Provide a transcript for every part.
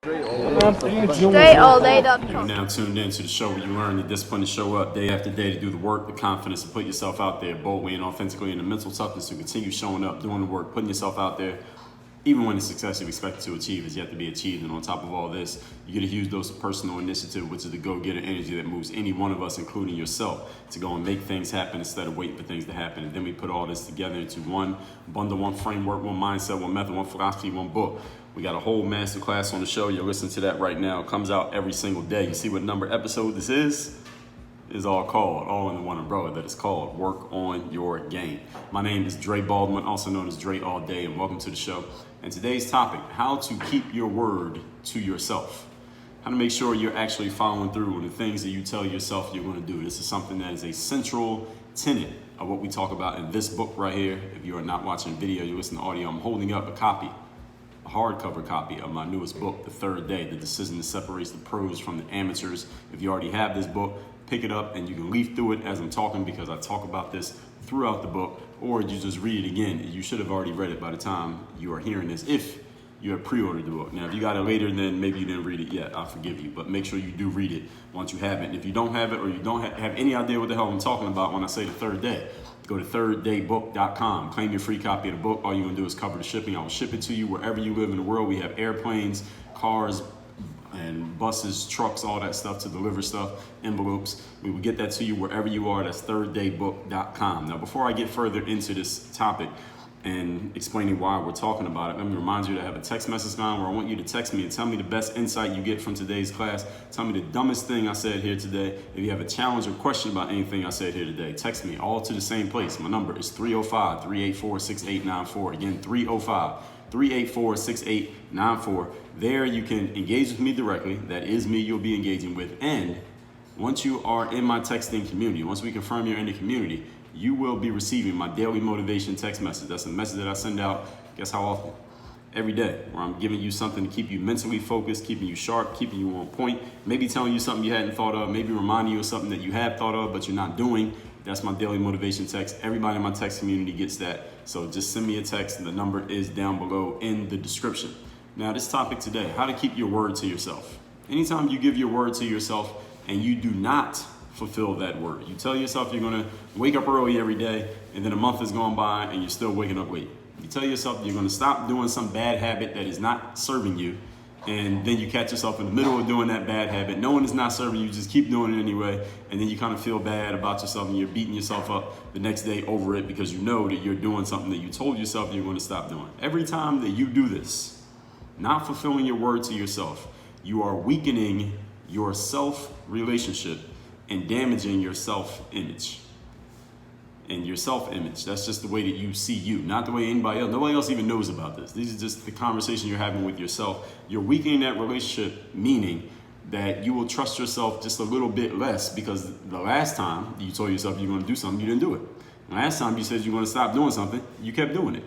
DreAllDay.com. You're now tuned in to the show where you learn the discipline to show up day after day, to do the work, the confidence to put yourself out there boldly and authentically, and the mental toughness to continue showing up, doing the work, putting yourself out there, even when the success you expect to achieve is yet to be achieved. And on top of all this, you get a huge dose of personal initiative, which is the go-getter energy that moves any one of us, including yourself, to go and make things happen instead of waiting for things to happen. And then we put all this together into one bundle, one framework, one mindset, one method, one philosophy, one book. We got a whole masterclass on the show. You're listening to that right now. It comes out every single day. You see what number episode this is? Is all called, all in the one umbrella that is called Work on Your Game. My name is Dre Baldwin, also known as Dre All Day, and welcome to the show. And today's topic, how to keep your word to yourself. How to make sure you're actually following through on the things that you tell yourself you're going to do. This is something that is a central tenet of what we talk about in this book right here. If you are not watching video, you listen to audio, I'm holding up a copy, a hardcover copy of my newest book, The Third Day, The Decision That Separates the Pros from the Amateurs. If you already have this book, pick it up and you can leaf through it as I'm talking, because I talk about this throughout the book, or you just read it again. You should have already read it by the time you are hearing this, if you have pre-ordered the book. Now, if you got it later, then maybe you didn't read it yet. I'll forgive you, but make sure you do read it once you have it. And if you don't have it, or you don't have any idea what the hell I'm talking about when I say The Third Day, go to thirddaybook.com, claim your free copy of the book. All you're gonna do is cover the shipping. I will ship it to you wherever you live in the world. We have airplanes, cars, and buses, trucks, all that stuff to deliver stuff, envelopes. We will get that to you wherever you are. That's thirddaybook.com. Now, before I get further into this topic and explaining why we're talking about it, let me remind you to have a text message line where I want you to text me and tell me the best insight you get from today's class. Tell me the dumbest thing I said here today. If you have a challenge or question about anything I said here today, text me all to the same place. My number is 305-384-6894. Again, 305-384-6894. There you can engage with me directly. That is me you'll be engaging with. And once you are in my texting community, once we confirm you're in the community, you will be receiving my daily motivation text message. That's a message that I send out, guess how often? Every day, where I'm giving you something to keep you mentally focused, keeping you sharp, keeping you on point, maybe telling you something you hadn't thought of, maybe reminding you of something that you have thought of but you're not doing. That's my daily motivation text. Everybody in my text community gets that. So just send me a text, and the number is down below in the description. Now, this topic today, how to keep your word to yourself. Anytime you give your word to yourself and you do not fulfill that word, you tell yourself you're gonna wake up early every day, and then a month has gone by and you're still waking up late. You tell yourself you're gonna stop doing some bad habit that is not serving you, and then you catch yourself in the middle of doing that bad habit, knowing it's not serving you, just keep doing it anyway, and then you kind of feel bad about yourself and you're beating yourself up the next day over it because you know that you're doing something that you told yourself you're going to stop doing. Every time that you do this, not fulfilling your word to yourself, you are weakening your self-relationship and damaging your self-image. And your self-image, that's just the way that you see you, not the way anybody else. Nobody else even knows about this. These are just the conversation you're having with yourself. You're weakening that relationship, meaning that you will trust yourself just a little bit less, because the last time you told yourself you're going to do something, you didn't do it. Last time you said you're going to stop doing something, you kept doing it.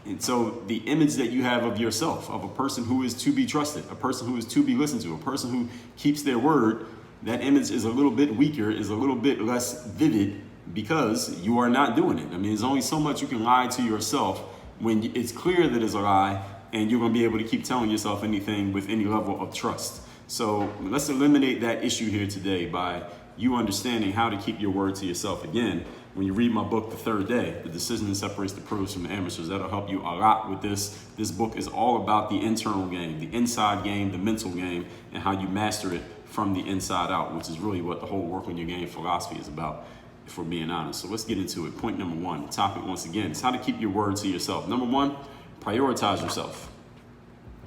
And so the image that you have of yourself, of a person who is to be trusted, a person who is to be listened to, a person who keeps their word, that image is a little bit weaker, is a little bit less vivid, because you are not doing it. I mean, there's only so much you can lie to yourself when it's clear that it's a lie, and you're going to be able to keep telling yourself anything with any level of trust. So let's eliminate that issue here today by you understanding how to keep your word to yourself. Again, when you read my book, The Third Day, The Decision That Separates the Pros from the Amateurs, that'll help you a lot with this. This book is all about the internal game, the inside game, the mental game, and how you master it from the inside out, which is really what the whole Work on Your Game philosophy is about, if we're being honest. So let's get into it. Point number one, the topic once again, is how to keep your word to yourself. Number one, prioritize yourself.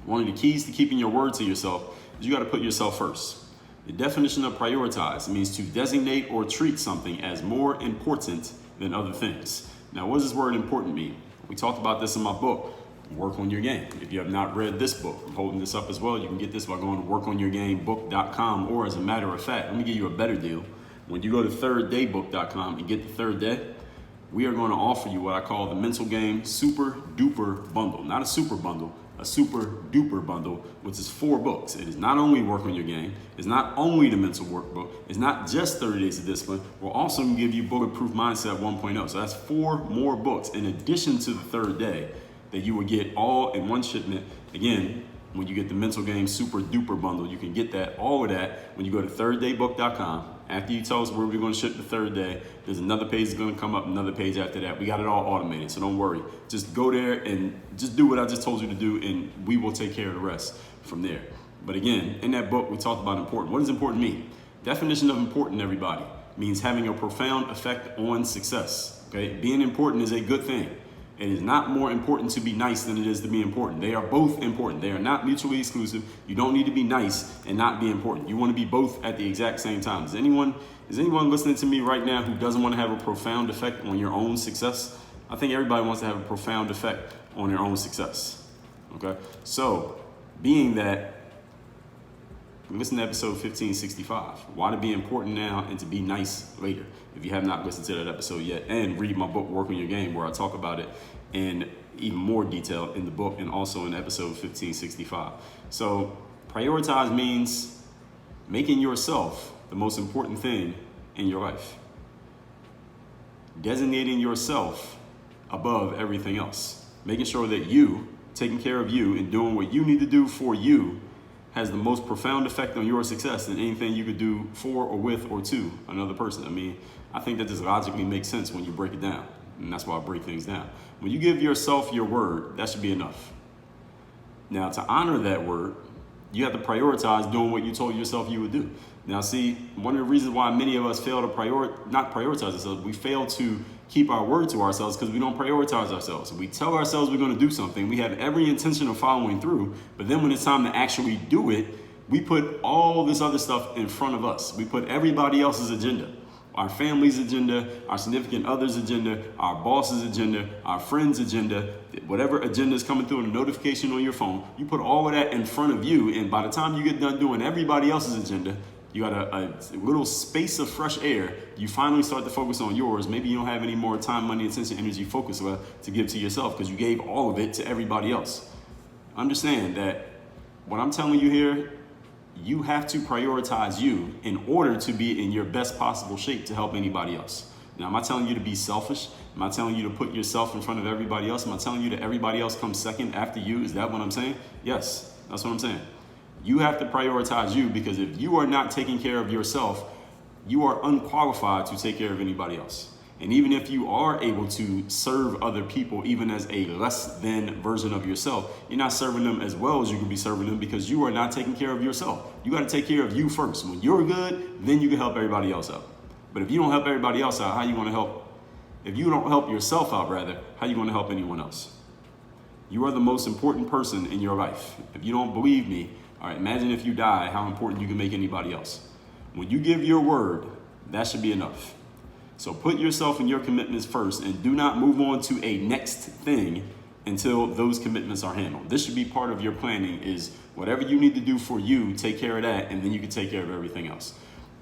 One of the keys to keeping your word to yourself is you got to put yourself first. The definition of prioritize means to designate or treat something as more important than other things. Now, what does this word important mean? We talked about this in my book, Work on Your Game. If you have not read this book, I'm holding this up as well. You can get this by going to workonyourgamebook.com, or as a matter of fact, let me give you a better deal. When you go to thirddaybook.com and get The Third Day, we are going to offer you what I call the mental game super duper bundle. Not a super bundle, a super duper bundle, which is 4 books. It is not only Work on Your Game, it's not only the mental workbook, it's not just 30 Days of Discipline. We'll also give you Bulletproof Mindset 1.0. So that's 4 more books in addition to The Third Day that you will get all in one shipment. Again, when you get the Mental Game Super Duper Bundle. You can get that, all of that, when you go to thirddaybook.com. After you tell us where we're going to ship the third day, there's another page that's going to come up, another page after that. We got it all automated, so don't worry. Just go there and just do what I just told you to do, and we will take care of the rest from there. But again, in that book, we talked about important. What does important mean? Definition of important, everybody, means having a profound effect on success. Okay, being important is a good thing. It is not more important to be nice than it is to be important. They are both important. They are not mutually exclusive. You don't need to be nice and not be important. You want to be both at the exact same time. Is anyone listening to me right now who doesn't want to have a profound effect on your own success? I think everybody wants to have a profound effect on their own success. Okay, so being that, listen to episode 1565, why to be important now and to be nice later, if you have not listened to that episode yet, and read my book, Work on Your Game, where I talk about it in even more detail in the book and also in episode 1565. So prioritize means making yourself the most important thing in your life. Designating yourself above everything else. Making sure that you, taking care of you and doing what you need to do for you, has the most profound effect on your success than anything you could do for or with or to another person. I mean, I think that just logically makes sense when you break it down. And that's why I break things down. When you give yourself your word, that should be enough. Now, to honor that word, you have to prioritize doing what you told yourself you would do. Now, see, one of the reasons why many of us fail to not prioritize ourselves, we fail to keep our word to ourselves because we don't prioritize ourselves. We tell ourselves we're going to do something. We have every intention of following through, but then when it's time to actually do it, we put all this other stuff in front of us. We put everybody else's agenda, our family's agenda, our significant other's agenda, our boss's agenda, our friend's agenda, whatever agenda is coming through in a notification on your phone. You put all of that in front of you, and by the time you get done doing everybody else's agenda, you got a little space of fresh air. You finally start to focus on yours. Maybe you don't have any more time, money, attention, energy, focus left to give to yourself because you gave all of it to everybody else. Understand that what I'm telling you here, you have to prioritize you in order to be in your best possible shape to help anybody else. Now, am I telling you to be selfish? Am I telling you to put yourself in front of everybody else? Am I telling you that everybody else comes second after you? Is that what I'm saying? Yes, that's what I'm saying. You have to prioritize you, because if you are not taking care of yourself, you are unqualified to take care of anybody else. And even if you are able to serve other people, even as a less than version of yourself, you're not serving them as well as you could be serving them because you are not taking care of yourself. You got to take care of you first. When you're good, then you can help everybody else out. But if you don't help everybody else out, how are you going to help? If you don't help yourself out, rather, how are you going to help anyone else? You are the most important person in your life. If you don't believe me, all right, imagine if you die, how important you can make anybody else. When you give your word, that should be enough. So put yourself and your commitments first, and do not move on to a next thing until those commitments are handled. This should be part of your planning, is whatever you need to do for you, take care of that, and then you can take care of everything else.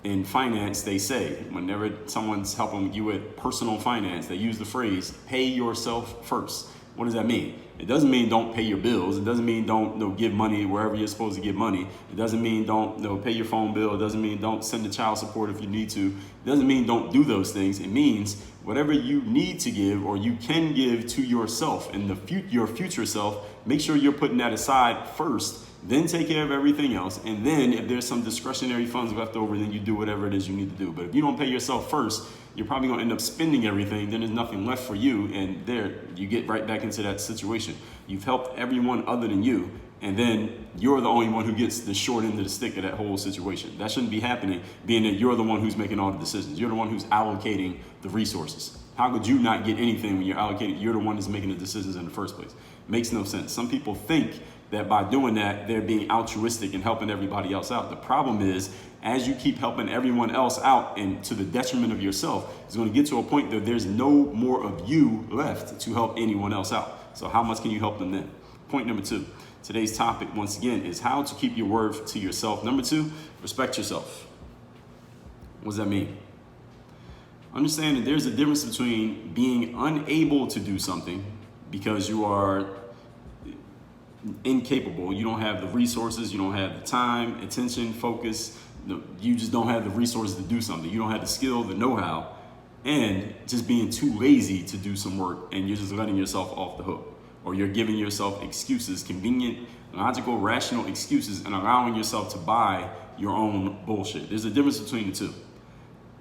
In finance, they say, whenever someone's helping you with personal finance, they use the phrase, pay yourself first. What does that mean? It doesn't mean don't pay your bills. It doesn't mean don't give money wherever you're supposed to give money. It doesn't mean don't pay your phone bill. It doesn't mean don't send the child support if you need to. It doesn't mean don't do those things. It means whatever you need to give or you can give to yourself and your future self, make sure you're putting that aside first, then take care of everything else. And then if there's some discretionary funds left over, then you do whatever it is you need to do. But if you don't pay yourself first, you're probably going to end up spending everything. Then there's nothing left for you. And there you get right back into that situation. You've helped everyone other than you. And then you're the only one who gets the short end of the stick of that whole situation. That shouldn't be happening, being that you're the one who's making all the decisions. You're the one who's allocating the resources. How could you not get anything when you're allocating? You're the one that's making the decisions in the first place. Makes no sense. Some people think that by doing that, they're being altruistic and helping everybody else out. The problem is, as you keep helping everyone else out and to the detriment of yourself, it's going to get to a point that there's no more of you left to help anyone else out. So how much can you help them then? Point number 2. Today's topic, once again, is how to keep your word to yourself. Number 2, respect yourself. What does that mean? Understand that there's a difference between being unable to do something because you are incapable, you don't have the resources, you don't have the time, attention, focus, you just don't have the resources to do something. You don't have the skill, the know-how, and just being too lazy to do some work, and you're just letting yourself off the hook. or you're giving yourself excuses, convenient, logical, rational excuses, and allowing yourself to buy your own bullshit. There's a difference between the two.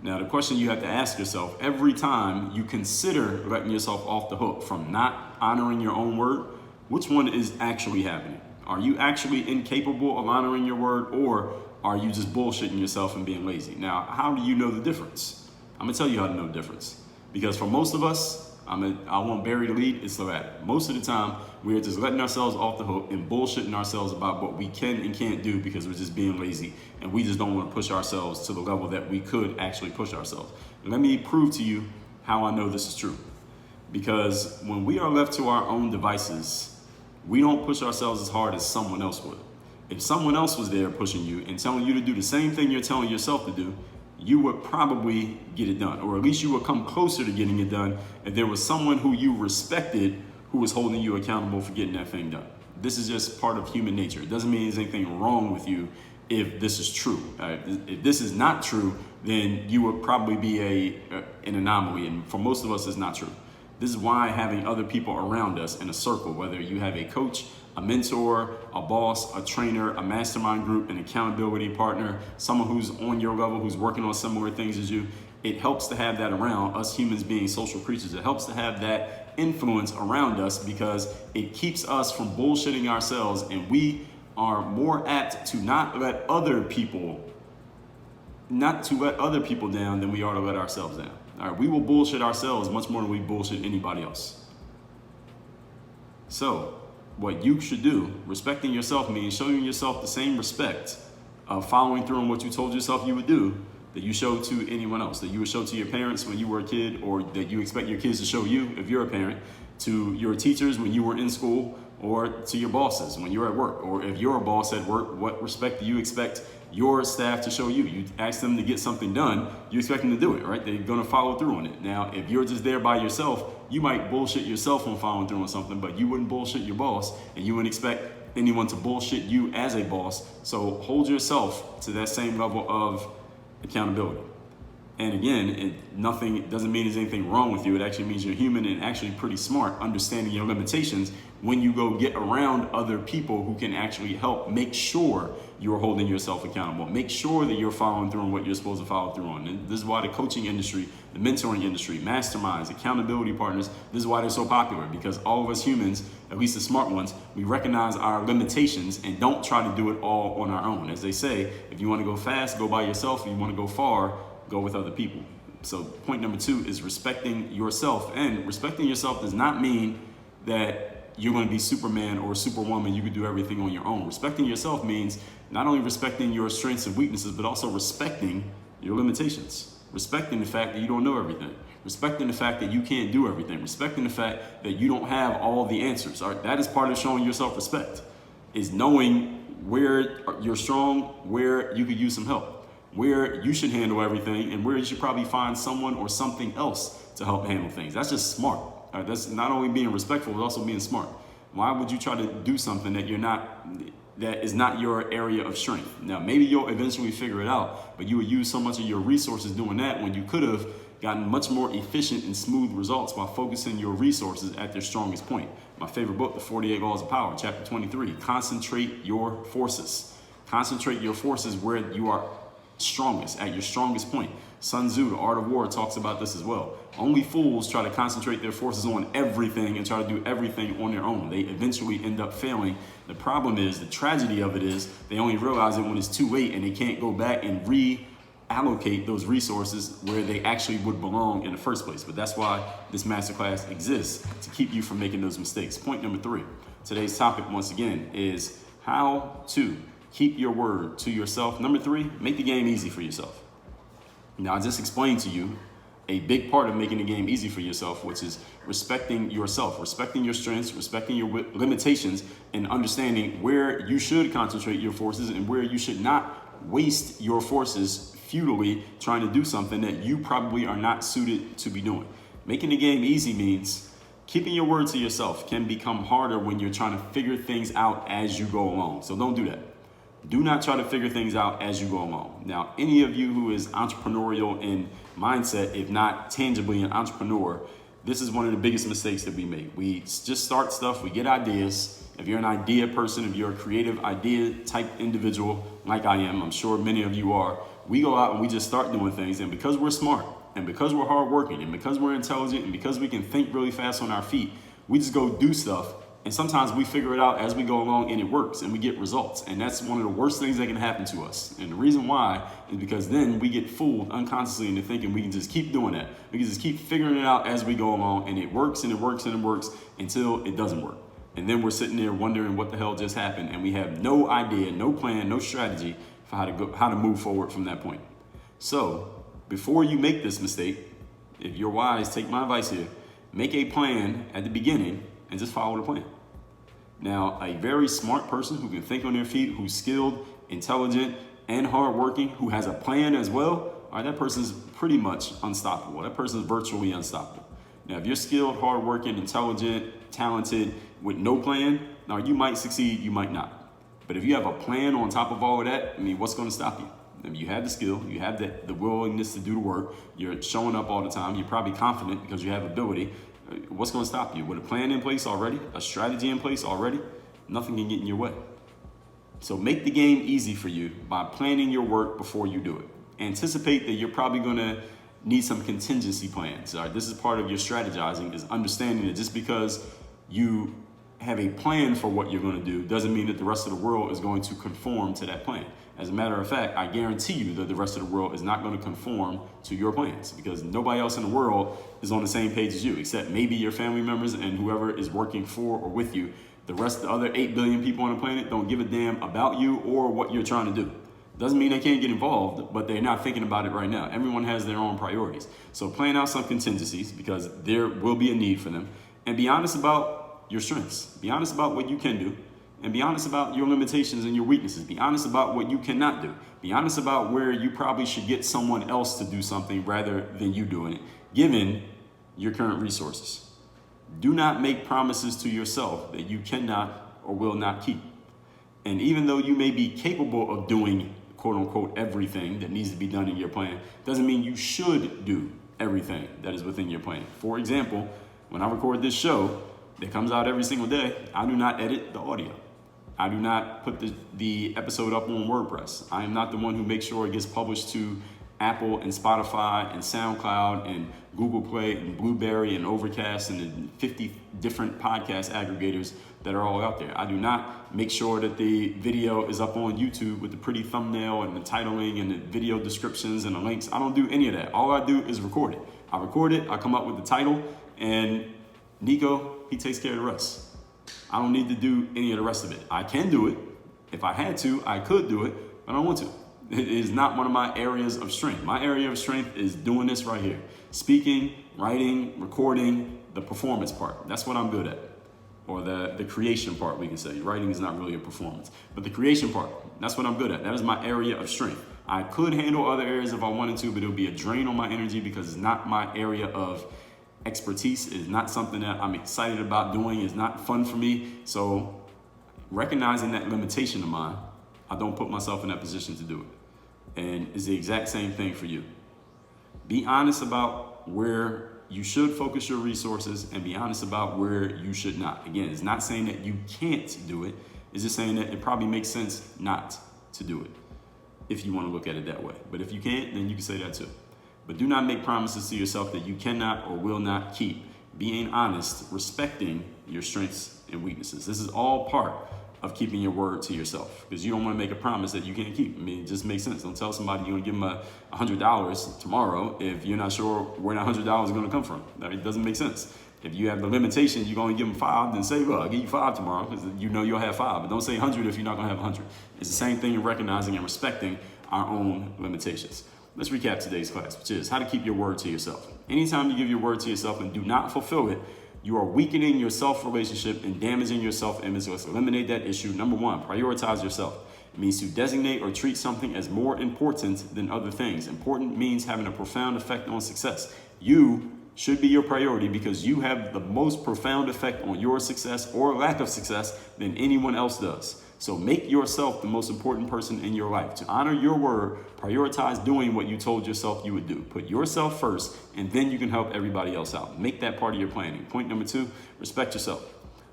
Now, the question you have to ask yourself every time you consider letting yourself off the hook from not honoring your own word, which one is actually happening? Are you actually incapable of honoring your word, or are you just bullshitting yourself and being lazy? Now, how do you know the difference? I'm gonna tell you how to know the difference. Because for most of us, I want Barry to lead, it's the latter. Most of the time, we're just letting ourselves off the hook and bullshitting ourselves about what we can and can't do because we're just being lazy and we just don't want to push ourselves to the level that we could actually push ourselves. And let me prove to you how I know this is true. Because when we are left to our own devices, we don't push ourselves as hard as someone else would. If someone else was there pushing you and telling you to do the same thing you're telling yourself to do, you would probably get it done, or at least you would come closer to getting it done if there was someone who you respected who was holding you accountable for getting that thing done. This is just part of human nature. It doesn't mean there's anything wrong with you if this is true. If this is not true, then you would probably be an anomaly, and for most of us, it's not true. This is why having other people around us in a circle, whether you have a coach, a mentor, a boss, a trainer, a mastermind group, an accountability partner, someone who's on your level, who's working on similar things as you, it helps to have that around us humans being social creatures. It helps to have that influence around us because it keeps us from bullshitting ourselves, and we are more apt to not let other people down than we are to let ourselves down. All right, we will bullshit ourselves much more than we bullshit anybody else. So, what you should do, respecting yourself, means showing yourself the same respect of following through on what you told yourself you would do that you show to anyone else, that you would show to your parents when you were a kid, or that you expect your kids to show you if you're a parent, to your teachers when you were in school, or to your bosses when you're at work. Or if you're a boss at work, what respect do you expect your staff to show you? You ask them to get something done, you expect them to do it, right? They're gonna follow through on it. Now, if you're just there by yourself, you might bullshit yourself on following through on something, but you wouldn't bullshit your boss, and you wouldn't expect anyone to bullshit you as a boss. So hold yourself to that same level of accountability. And again, it doesn't mean there's anything wrong with you. It actually means you're human and actually pretty smart, understanding your limitations when you go get around other people who can actually help make sure you're holding yourself accountable. Make sure that you're following through on what you're supposed to follow through on. And this is why the coaching industry, the mentoring industry, masterminds, accountability partners, this is why they're so popular, because all of us humans, at least the smart ones, we recognize our limitations and don't try to do it all on our own. As they say, if you want to go fast, go by yourself. If you want to go far, go with other people. So point number 2 is respecting yourself. And respecting yourself does not mean that you're going to be Superman or Superwoman. You can do everything on your own. Respecting yourself means not only respecting your strengths and weaknesses, but also respecting your limitations. Respecting the fact that you don't know everything. Respecting the fact that you can't do everything. Respecting the fact that you don't have all the answers. All right? That is part of showing yourself respect, is knowing where you're strong, where you could use some help, where you should handle everything, and where you should probably find someone or something else to help handle things. That's just smart. That's not only being respectful, but also being smart. Why would you try to do something that is not your area of strength? Now, maybe you'll eventually figure it out, but you would use so much of your resources doing that when you could have gotten much more efficient and smooth results by focusing your resources at their strongest point. My favorite book, The 48 Laws of Power, chapter 23, concentrate your forces. Concentrate your forces where you are strongest, at your strongest point. Sun Tzu, The Art of War, talks about this as well. Only fools try to concentrate their forces on everything and try to do everything on their own. They eventually end up failing. The problem is, the tragedy of it is, they only realize it when it's too late and they can't go back and reallocate those resources where they actually would belong in the first place. But that's why this masterclass exists, to keep you from making those mistakes. Point number 3. Today's topic, once again, is how to keep your word to yourself. Number 3, make the game easy for yourself. Now, I just explained to you a big part of making the game easy for yourself, which is respecting yourself, respecting your strengths, respecting your limitations, and understanding where you should concentrate your forces and where you should not waste your forces futilely trying to do something that you probably are not suited to be doing. Making the game easy means keeping your word to yourself can become harder when you're trying to figure things out as you go along. So don't do that. Do not try to figure things out as you go along. Now, any of you who is entrepreneurial in mindset, if not tangibly an entrepreneur, this is one of the biggest mistakes that we make. We just start stuff, we get ideas. If you're an idea person, if you're a creative idea type individual like I am, I'm sure many of you are, we go out and we just start doing things. And because we're smart and because we're hardworking and because we're intelligent and because we can think really fast on our feet, we just go do stuff. And sometimes we figure it out as we go along and it works and we get results. And that's one of the worst things that can happen to us. And the reason why is because then we get fooled unconsciously into thinking we can just keep doing that. We can just keep figuring it out as we go along, and it works and it works and it works until it doesn't work. And then we're sitting there wondering what the hell just happened. And we have no idea, no plan, no strategy for how to move forward from that point. So before you make this mistake, if you're wise, take my advice here, make a plan at the beginning and just follow the plan. Now, a very smart person who can think on their feet, who's skilled, intelligent, and hardworking, who has a plan as well, all right, that person's pretty much unstoppable. That person's virtually unstoppable. Now, if you're skilled, hardworking, intelligent, talented, with no plan, now you might succeed, you might not. But if you have a plan on top of all of that, I mean, what's going to stop you? I mean, you have the skill, you have the willingness to do the work, you're showing up all the time, you're probably confident because you have ability. What's going to stop you? With a plan in place already, a strategy in place already, nothing can get in your way. So make the game easy for you by planning your work before you do it. Anticipate that you're probably going to need some contingency plans. All right, this is part of your strategizing, is understanding that just because you have a plan for what you're going to do doesn't mean that the rest of the world is going to conform to that plan. As a matter of fact, I guarantee you that the rest of the world is not going to conform to your plans, because nobody else in the world is on the same page as you, except maybe your family members and whoever is working for or with you. The rest of the other 8 billion people on the planet don't give a damn about you or what you're trying to do. Doesn't mean they can't get involved, but they're not thinking about it right now. Everyone has their own priorities. So plan out some contingencies, because there will be a need for them, and be honest about your strengths. Be honest about what you can do. And be honest about your limitations and your weaknesses. Be honest about what you cannot do. Be honest about where you probably should get someone else to do something rather than you doing it, given your current resources. Do not make promises to yourself that you cannot or will not keep. And even though you may be capable of doing, quote unquote, everything that needs to be done in your plan, doesn't mean you should do everything that is within your plan. For example, when I record this show that comes out every single day, I do not edit the audio. I do not put the episode up on WordPress. I am not the one who makes sure it gets published to Apple and Spotify and SoundCloud and Google Play and Blueberry and Overcast and the 50 different podcast aggregators that are all out there. I do not make sure that the video is up on YouTube with the pretty thumbnail and the titling and the video descriptions and the links. I don't do any of that. All I do is record it. I record it, I come up with the title, and Nico, he takes care of the rest. I don't need to do any of the rest of it. I can do it. If I had to, I could do it, but I don't want to. It is not one of my areas of strength. My area of strength is doing this right here. Speaking, writing, recording, the performance part. That's what I'm good at. Or the creation part, we can say. Writing is not really a performance. But the creation part, that's what I'm good at. That is my area of strength. I could handle other areas if I wanted to, but it would be a drain on my energy because it's not my area of expertise. Is not something that I'm excited about doing. It's not fun for me. So recognizing that limitation of mine, I don't put myself in that position to do it. And it's the exact same thing for you. Be honest about where you should focus your resources and be honest about where you should not. Again, it's not saying that you can't do it. It's just saying that it probably makes sense not to do it if you want to look at it that way. But if you can't, then you can say that too. But do not make promises to yourself that you cannot or will not keep. Being honest, respecting your strengths and weaknesses. This is all part of keeping your word to yourself, because you don't want to make a promise that you can't keep. I mean, it just makes sense. Don't tell somebody you're going to give them $100 tomorrow if you're not sure where that $100 is going to come from. It doesn't make sense. If you have the limitation, you're going to give them 5, then say, well, I'll give you 5 tomorrow, because you know you'll have 5. But don't say 100 if you're not going to have 100. It's the same thing in recognizing and respecting our own limitations. Let's recap today's class, which is how to keep your word to yourself. Anytime you give your word to yourself and do not fulfill it, you are weakening your self-relationship and damaging your self-image. Let's eliminate that issue. Number 1, prioritize yourself. It means to designate or treat something as more important than other things. Important means having a profound effect on success. You should be your priority because you have the most profound effect on your success or lack of success than anyone else does. So make yourself the most important person in your life. To honor your word, prioritize doing what you told yourself you would do. Put yourself first, and then you can help everybody else out. Make that part of your planning. Point number 2, respect yourself.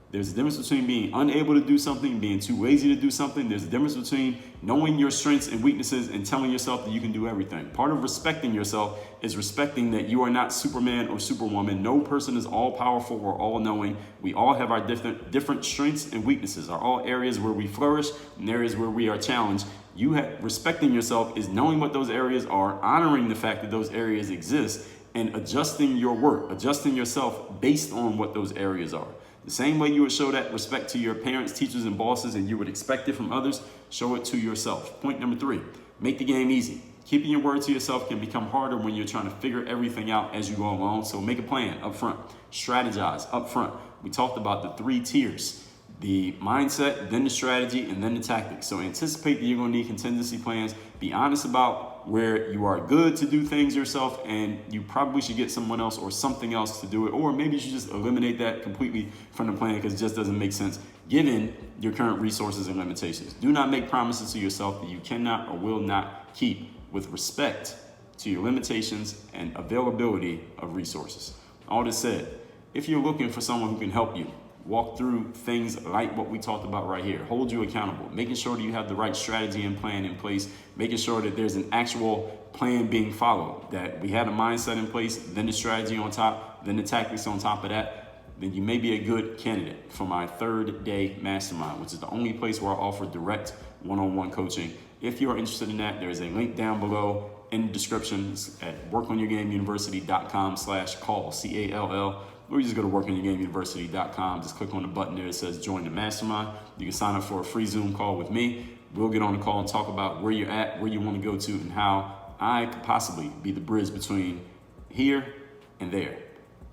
There's a difference between being unable to do something, being too lazy to do something. There's a difference between knowing your strengths and weaknesses and telling yourself that you can do everything. Part of respecting yourself is respecting that you are not Superman or Superwoman. No person is all powerful or all knowing. We all have our different strengths and weaknesses, are all areas where we flourish and areas where we are challenged. Respecting yourself is knowing what those areas are, honoring the fact that those areas exist, and adjusting your work, adjusting yourself based on what those areas are. The same way you would show that respect to your parents, teachers, and bosses, and you would expect it from others, show it to yourself. Point number 3, make the game easy. Keeping your word to yourself can become harder when you're trying to figure everything out as you go along. So make a plan up front, strategize up front. We talked about the 3 tiers, the mindset, then the strategy, and then the tactics. So anticipate that you're gonna need contingency plans. Be honest about where you are good to do things yourself, and you probably should get someone else or something else to do it, or maybe you should just eliminate that completely from the plan because it just doesn't make sense given your current resources and limitations. Do not make promises to yourself that you cannot or will not keep with respect to your limitations and availability of resources. All this said, if you're looking for someone who can help you walk through things like what we talked about right here, hold you accountable, making sure that you have the right strategy and plan in place, making sure that there's an actual plan being followed, that we had a mindset in place, then the strategy on top, then the tactics on top of that, then you may be a good candidate for my 3rd-day mastermind, which is the only place where I offer direct one-on-one coaching. If you're interested in that, there's a link down below in the description at workonyourgameuniversity.com/call, CALL. Or you just go to workonyourgameuniversity.com. Just click on the button there that says join the mastermind. You can sign up for a free Zoom call with me. We'll get on the call and talk about where you're at, where you want to go to, and how I could possibly be the bridge between here and there.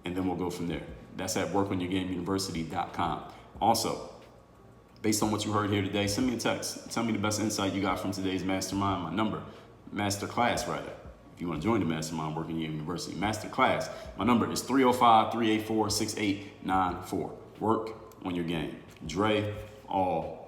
And then we'll go from there. That's at workonyourgameuniversity.com. Also, based on what you heard here today, send me a text. Tell me the best insight you got from today's mastermind. My number, masterclass rather. If you want to join the mastermind, Work in Your University Masterclass, my number is 305-384-6894. Work on your game. Dre, all